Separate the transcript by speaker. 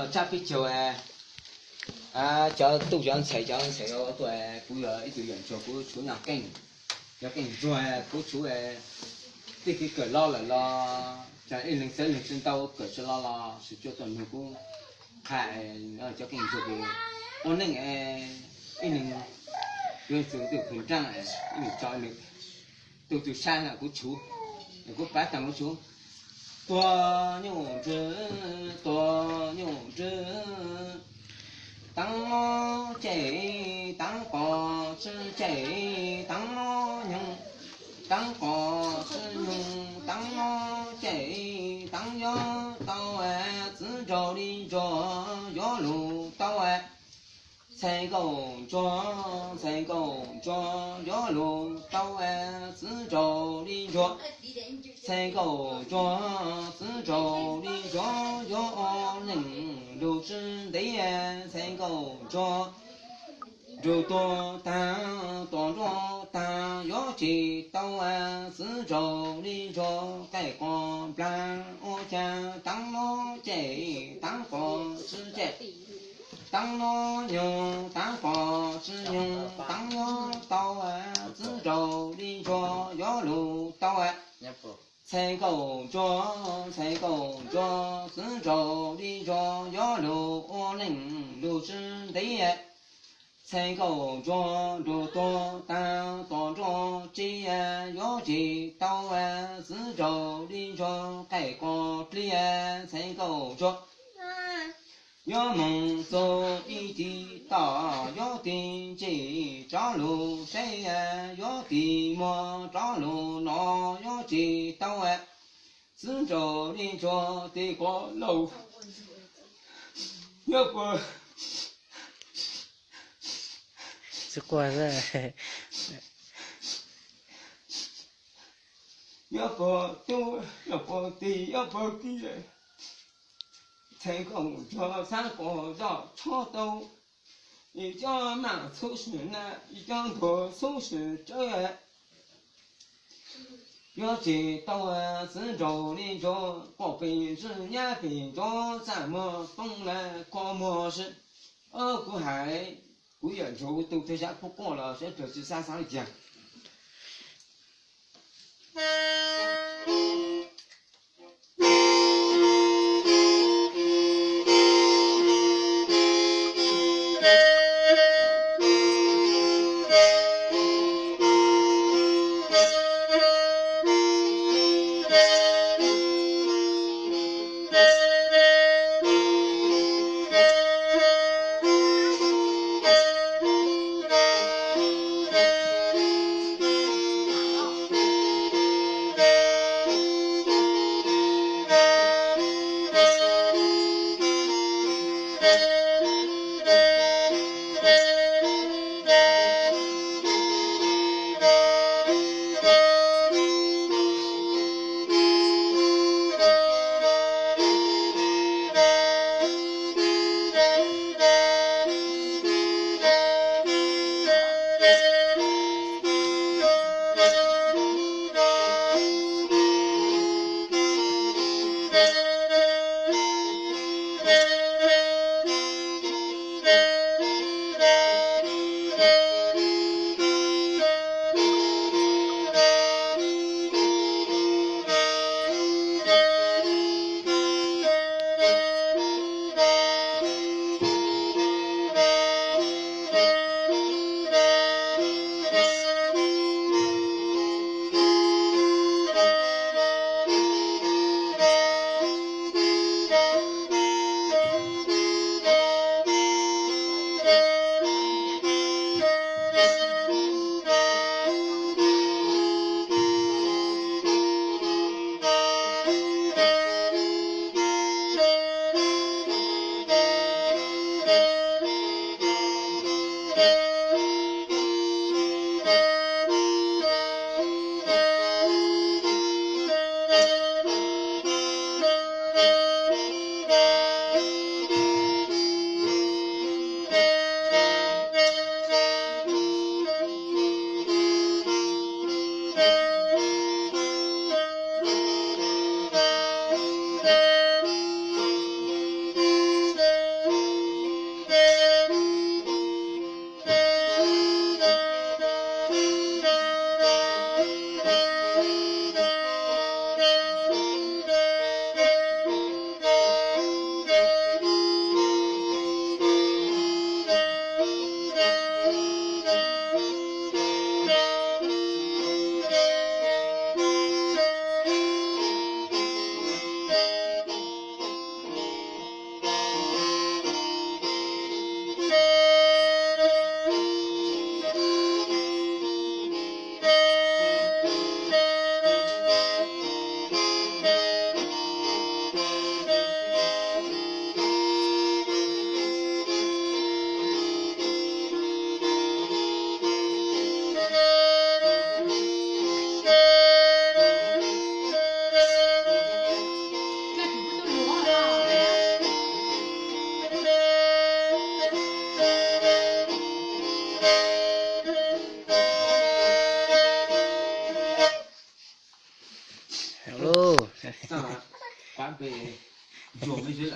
Speaker 1: 扎啤酒叫豆浆菜要对，不要一直研究不出那根，要根做不出这个老了啦，像103到90啦，是叫做那个看叫根做的，我那101有时候就很胀因为找那都山了不出，那个白当不出。多牛子，当我这当包子这当我牛，当包子牛，当我这当腰到自找的着要路到采购庄要路到自找的着。采购庄自找的庄要能留之的采购庄，就多当要知道自找的庄该光plan我家当我这当光之这。当我牛当包子牛，当我到自找的庄要路到采购庄自找的庄要路能留之的采购庄就多当庄这要知道自找的庄该光的采购庄。要梦走一地道，要定这张路谁要地莫张路那要知道自找的着的过路，要不
Speaker 2: 是过来，
Speaker 1: 要不地采购着三个着超多，一家忙抽水呢，一家多收拾这要知道自找的着，宝贝是伢贝着，怎么懂了搞么事？古海古研究都这下不过了，这是啥的讲。
Speaker 2: 上喽。
Speaker 1: 上来，把杯酒没水了。